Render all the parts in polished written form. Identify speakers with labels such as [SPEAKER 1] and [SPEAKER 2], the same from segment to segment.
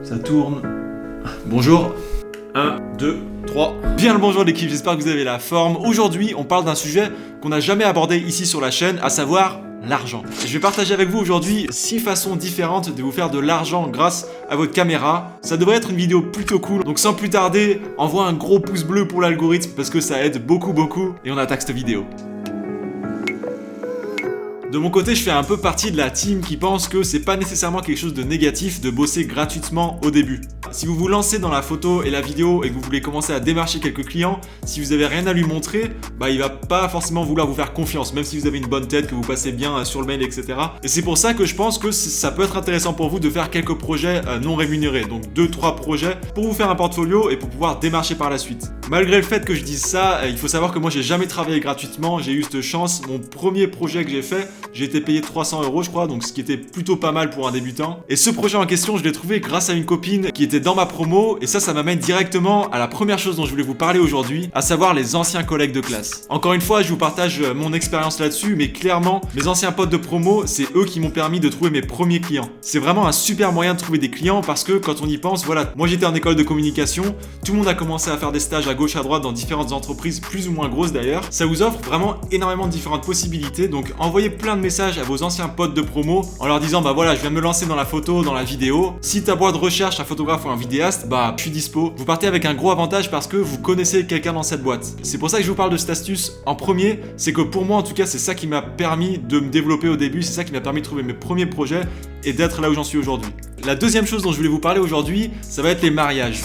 [SPEAKER 1] Ça tourne. Bonjour. 1, 2, 3. Bien le bonjour l'équipe, j'espère que vous avez la forme. Aujourd'hui, on parle d'un sujet qu'on n'a jamais abordé ici sur la chaîne, à savoir l'argent. Je vais partager avec vous aujourd'hui 6 façons différentes de vous faire de l'argent grâce à votre caméra. Ça devrait être une vidéo plutôt cool, donc sans plus tarder, envoie un gros pouce bleu pour l'algorithme parce que ça aide beaucoup et on attaque cette vidéo. De mon côté, je fais un peu partie de la team qui pense que c'est pas nécessairement quelque chose de négatif de bosser gratuitement au début. Si vous vous lancez dans la photo et la vidéo et que vous voulez commencer à démarcher quelques clients, si vous avez rien à lui montrer, il va pas forcément vouloir vous faire confiance, même si vous avez une bonne tête, que vous passez bien sur le mail, etc. Et c'est pour ça que je pense que ça peut être intéressant pour vous de faire quelques projets non rémunérés, donc 2-3 projets pour vous faire un portfolio et pour pouvoir démarcher par la suite. Malgré le fait que je dise ça, il faut savoir que moi j'ai jamais travaillé gratuitement, j'ai eu cette chance. Mon premier projet que j'ai fait, j'ai été payé 300 € je crois, donc ce qui était plutôt pas mal pour un débutant. Et ce projet en question, je l'ai trouvé grâce à une copine qui était dans ma promo, et ça m'amène directement à la première chose dont je voulais vous parler aujourd'hui, à savoir les anciens collègues de classe. Encore une fois, je vous partage mon expérience là-dessus, mais clairement, mes anciens potes de promo, c'est eux qui m'ont permis de trouver mes premiers clients. C'est vraiment un super moyen de trouver des clients parce que quand on y pense, voilà, moi j'étais en école de communication, tout le monde a commencé à faire des stages à gauche à droite dans différentes entreprises, plus ou moins grosses d'ailleurs. Ça vous offre vraiment énormément de différentes possibilités, donc envoyez plein de messages à vos anciens potes de promo en leur disant voilà, je viens de me lancer dans la photo, dans la vidéo. Si ta boîte recherche un photographe ou un vidéaste, je suis dispo. Vous partez avec un gros avantage parce que vous connaissez quelqu'un dans cette boîte. C'est pour ça que je vous parle de cette astuce en premier, c'est que pour moi en tout cas, c'est ça qui m'a permis de me développer au début, c'est ça qui m'a permis de trouver mes premiers projets et d'être là où j'en suis aujourd'hui. La deuxième chose dont je voulais vous parler aujourd'hui, ça va être les mariages.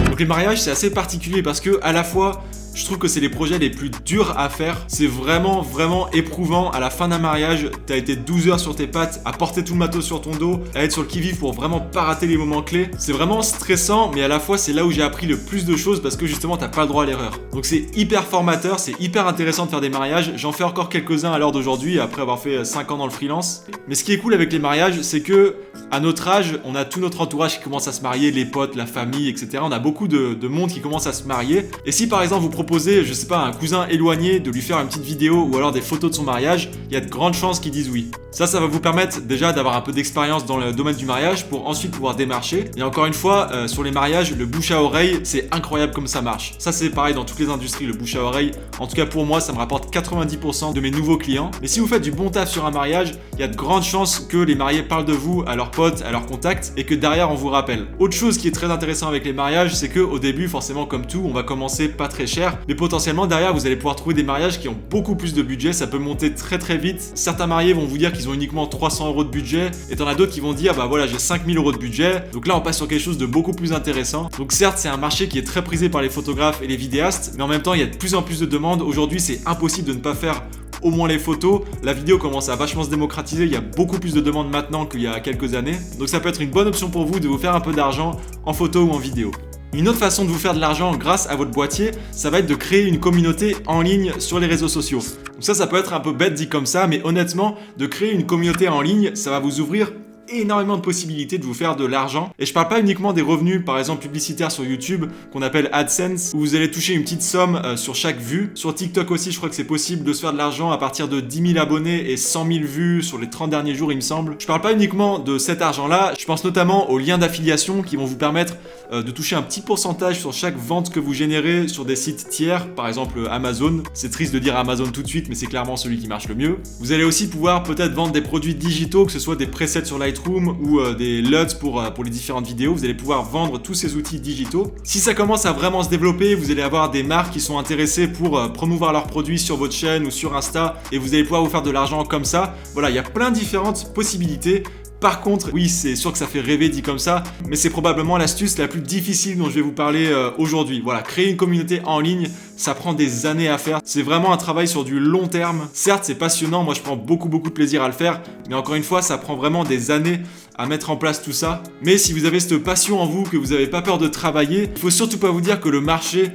[SPEAKER 1] Donc les mariages, c'est assez particulier parce que à la fois je trouve que c'est les projets les plus durs à faire. C'est vraiment éprouvant. À la fin d'un mariage, t'as été 12 heures sur tes pattes, à porter tout le matos sur ton dos, à être sur le qui-vive pour vraiment pas rater les moments clés. C'est vraiment stressant, mais à la fois, c'est là où j'ai appris le plus de choses parce que justement, t'as pas le droit à l'erreur. Donc c'est hyper formateur, c'est hyper intéressant de faire des mariages. J'en fais encore quelques-uns à l'heure d'aujourd'hui, après avoir fait 5 ans dans le freelance. Mais ce qui est cool avec les mariages, c'est que à notre âge, on a tout notre entourage qui commence à se marier, les potes, la famille, etc. On a beaucoup de monde qui commence à se marier. Et si par exemple, vous proposez, je sais pas, à un cousin éloigné de lui faire une petite vidéo ou alors des photos de son mariage, il y a de grandes chances qu'ils disent oui. Ça va vous permettre déjà d'avoir un peu d'expérience dans le domaine du mariage pour ensuite pouvoir démarcher. Et encore une fois, sur les mariages, le bouche à oreille, c'est incroyable comme ça marche. Ça c'est pareil dans toutes les industries, le bouche à oreille. En tout cas pour moi, ça me rapporte 90% de mes nouveaux clients. Mais si vous faites du bon taf sur un mariage, il y a de grandes chances que les mariés parlent de vous à leurs potes, à leurs contacts et que derrière on vous rappelle. Autre chose qui est très intéressant avec les mariages, c'est que au début, forcément comme tout, on va commencer pas très cher, mais potentiellement derrière vous allez pouvoir trouver des mariages qui ont beaucoup plus de budget, ça peut monter très vite. Certains mariés vont vous dire qu'ils ont uniquement 300 € de budget et t'en as d'autres qui vont dire voilà, j'ai 5000 € de budget. Donc là on passe sur quelque chose de beaucoup plus intéressant. Donc certes c'est un marché qui est très prisé par les photographes et les vidéastes, mais en même temps il y a de plus en plus de demandes. Aujourd'hui c'est impossible de ne pas faire au moins les photos. La vidéo commence à vachement se démocratiser, il y a beaucoup plus de demandes maintenant qu'il y a quelques années. Donc ça peut être une bonne option pour vous de vous faire un peu d'argent en photo ou en vidéo. Une autre façon de vous faire de l'argent grâce à votre boîtier, ça va être de créer une communauté en ligne sur les réseaux sociaux. Donc ça peut être un peu bête dit comme ça, mais honnêtement, de créer une communauté en ligne, ça va vous ouvrir énormément de possibilités de vous faire de l'argent. Et je parle pas uniquement des revenus, par exemple publicitaires sur YouTube, qu'on appelle AdSense, où vous allez toucher une petite somme sur chaque vue. Sur TikTok aussi, je crois que c'est possible de se faire de l'argent à partir de 10 000 abonnés et 100 000 vues sur les 30 derniers jours, il me semble. Je parle pas uniquement de cet argent-là, je pense notamment aux liens d'affiliation qui vont vous permettre de toucher un petit pourcentage sur chaque vente que vous générez sur des sites tiers, par exemple Amazon. C'est triste de dire Amazon tout de suite, mais c'est clairement celui qui marche le mieux. Vous allez aussi pouvoir peut-être vendre des produits digitaux, que ce soit des presets sur Lightroom ou des LUTs pour les différentes vidéos. Vous allez pouvoir vendre tous ces outils digitaux. Si ça commence à vraiment se développer, vous allez avoir des marques qui sont intéressées pour promouvoir leurs produits sur votre chaîne ou sur Insta et vous allez pouvoir vous faire de l'argent comme ça. Voilà, il y a plein de différentes possibilités. Par contre, oui, c'est sûr que ça fait rêver dit comme ça, mais c'est probablement l'astuce la plus difficile dont je vais vous parler aujourd'hui. Voilà, créer une communauté en ligne, ça prend des années à faire. C'est vraiment un travail sur du long terme. Certes, c'est passionnant, moi je prends beaucoup de plaisir à le faire, mais encore une fois, ça prend vraiment des années à mettre en place tout ça. Mais si vous avez cette passion en vous, que vous n'avez pas peur de travailler, il faut surtout pas vous dire que le marché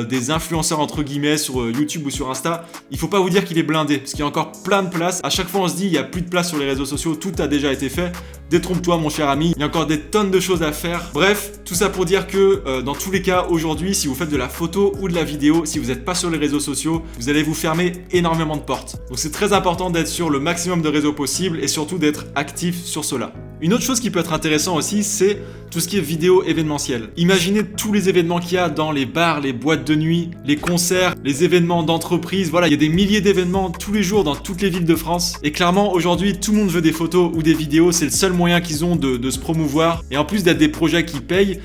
[SPEAKER 1] des influenceurs entre guillemets sur YouTube ou sur Insta, il faut pas vous dire qu'il est blindé, parce qu'il y a encore plein de places. À chaque fois on se dit il y a plus de place sur les réseaux sociaux, tout a déjà été fait. Détrompe-toi mon cher ami, il y a encore des tonnes de choses à faire. Bref, tout ça pour dire que dans tous les cas aujourd'hui, si vous faites de la photo ou de la vidéo, si vous n'êtes pas sur les réseaux sociaux, vous allez vous fermer énormément de portes. Donc c'est très important d'être sur le maximum de réseaux possible et surtout d'être actif sur cela. Une autre chose qui peut être intéressant aussi, c'est tout ce qui est vidéo événementielle. Imaginez tous les événements qu'il y a dans les bars, les boîtes de nuit, les concerts, les événements d'entreprise. Voilà, il y a des milliers d'événements tous les jours dans toutes les villes de France. Et clairement, aujourd'hui, tout le monde veut des photos ou des vidéos. C'est le seul moyen qu'ils ont de se promouvoir. Et en plus d'être des projets qui payent,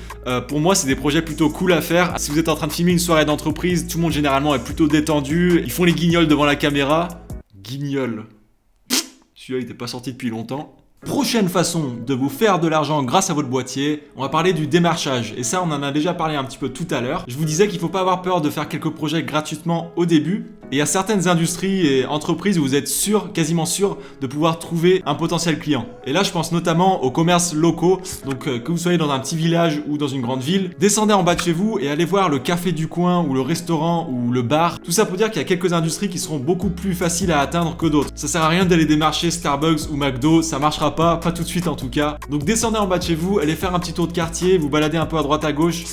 [SPEAKER 1] pour moi, c'est des projets plutôt cool à faire. Si vous êtes en train de filmer une soirée d'entreprise, tout le monde généralement est plutôt détendu. Ils font les guignols devant la caméra. Guignol. Celui-là, il n'était pas sorti depuis longtemps. Prochaine façon de vous faire de l'argent grâce à votre boîtier, on va parler du démarchage. Et ça, on en a déjà parlé un petit peu tout à l'heure. Je vous disais qu'il ne faut pas avoir peur de faire quelques projets gratuitement au début. Et il y a certaines industries et entreprises où vous êtes sûr, quasiment sûr, de pouvoir trouver un potentiel client. Et là, je pense notamment aux commerces locaux. Donc, que vous soyez dans un petit village ou dans une grande ville, descendez en bas de chez vous et allez voir le café du coin ou le restaurant ou le bar. Tout ça pour dire qu'il y a quelques industries qui seront beaucoup plus faciles à atteindre que d'autres. Ça sert à rien d'aller démarcher Starbucks ou McDo, ça marchera pas tout de suite en tout cas. Donc descendez en bas de chez vous, allez faire un petit tour de quartier, vous baladez un peu à droite à gauche.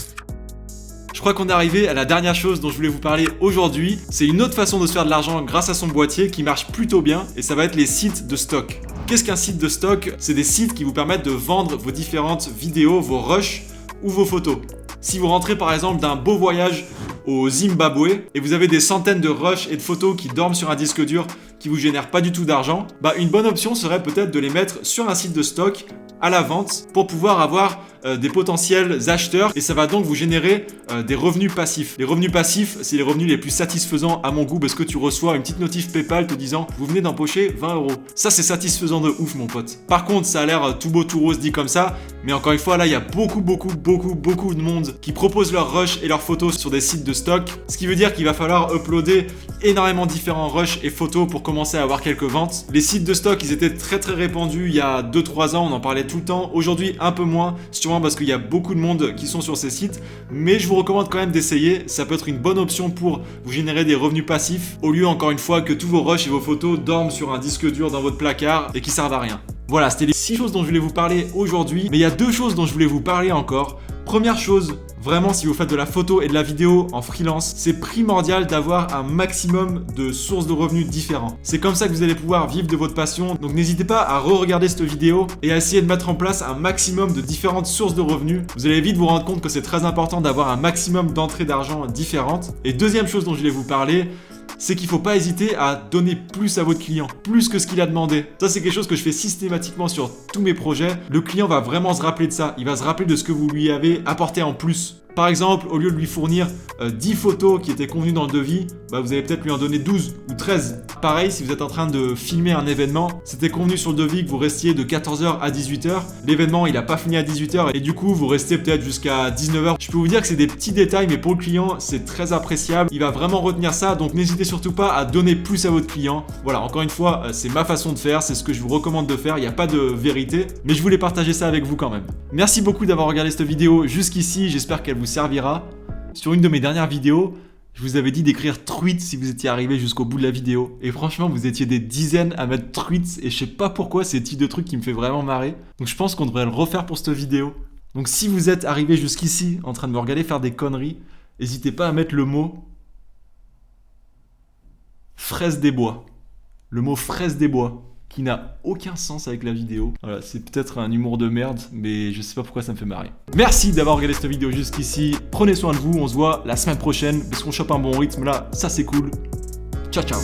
[SPEAKER 1] Je crois qu'on est arrivé à la dernière chose dont je voulais vous parler aujourd'hui. C'est une autre façon de se faire de l'argent grâce à son boîtier qui marche plutôt bien et ça va être les sites de stock. Qu'est-ce qu'un site de stock? C'est des sites qui vous permettent de vendre vos différentes vidéos, vos rushs ou vos photos. Si vous rentrez par exemple d'un beau voyage au Zimbabwe et vous avez des centaines de rushs et de photos qui dorment sur un disque dur qui vous génèrent pas du tout d'argent, une bonne option serait peut-être de les mettre sur un site de stock à la vente pour pouvoir avoir des potentiels acheteurs et ça va donc vous générer des revenus passifs. Les revenus passifs, c'est les revenus les plus satisfaisants à mon goût parce que tu reçois une petite notif PayPal te disant vous venez d'empocher 20 €. Ça c'est satisfaisant de ouf mon pote. Par contre ça a l'air tout beau tout rose dit comme ça, mais encore une fois là il y a beaucoup de monde qui propose leurs rushs et leurs photos sur des sites de stock, ce qui veut dire qu'il va falloir uploader énormément différents rushs et photos pour commencer à avoir quelques ventes. Les sites de stock ils étaient très répandus il y a 2-3 ans, on en parlait tout le temps. Aujourd'hui un peu moins, sûrement parce qu'il y a beaucoup de monde qui sont sur ces sites, mais je vous recommande quand même d'essayer. Ça peut être une bonne option pour vous générer des revenus passifs au lieu encore une fois que tous vos rushs et vos photos dorment sur un disque dur dans votre placard et qui servent à rien. Voilà, c'était les 6 choses dont je voulais vous parler aujourd'hui, mais il y a 2 choses dont je voulais vous parler encore. Première chose, vraiment si vous faites de la photo et de la vidéo en freelance, c'est primordial d'avoir un maximum de sources de revenus différents. C'est comme ça que vous allez pouvoir vivre de votre passion, donc n'hésitez pas à re-regarder cette vidéo et à essayer de mettre en place un maximum de différentes sources de revenus. Vous allez vite vous rendre compte que c'est très important d'avoir un maximum d'entrées d'argent différentes. Et deuxième chose dont je voulais vous parler, c'est qu'il ne faut pas hésiter à donner plus à votre client, plus que ce qu'il a demandé. Ça, c'est quelque chose que je fais systématiquement sur tous mes projets. Le client va vraiment se rappeler de ça. Il va se rappeler de ce que vous lui avez apporté en plus. Par exemple, au lieu de lui fournir 10 photos qui étaient convenues dans le devis, vous allez peut-être lui en donner 12 ou 13. Pareil, si vous êtes en train de filmer un événement, c'était convenu sur le devis que vous restiez de 14h à 18h. L'événement, il n'a pas fini à 18h et du coup, vous restez peut-être jusqu'à 19h. Je peux vous dire que c'est des petits détails, mais pour le client, c'est très appréciable. Il va vraiment retenir ça, donc n'hésitez surtout pas à donner plus à votre client. Voilà, encore une fois, c'est ma façon de faire, c'est ce que je vous recommande de faire. Il n'y a pas de vérité, mais je voulais partager ça avec vous quand même. Merci beaucoup d'avoir regardé cette vidéo jusqu'ici, j'espère qu'elle vous servira. Sur une de mes dernières vidéos, je vous avais dit d'écrire truite si vous étiez arrivé jusqu'au bout de la vidéo. Et franchement, vous étiez des dizaines à mettre truite et je sais pas pourquoi, c'est le type de truc qui me fait vraiment marrer. Donc je pense qu'on devrait le refaire pour cette vidéo. Donc si vous êtes arrivé jusqu'ici en train de me regarder faire des conneries, n'hésitez pas à mettre le mot fraise des bois. Le mot fraise des bois, qui n'a aucun sens avec la vidéo. Voilà, c'est peut-être un humour de merde, mais je sais pas pourquoi ça me fait marrer. Merci d'avoir regardé cette vidéo jusqu'ici. Prenez soin de vous, on se voit la semaine prochaine, parce qu'on chope un bon rythme là, ça c'est cool. Ciao ciao.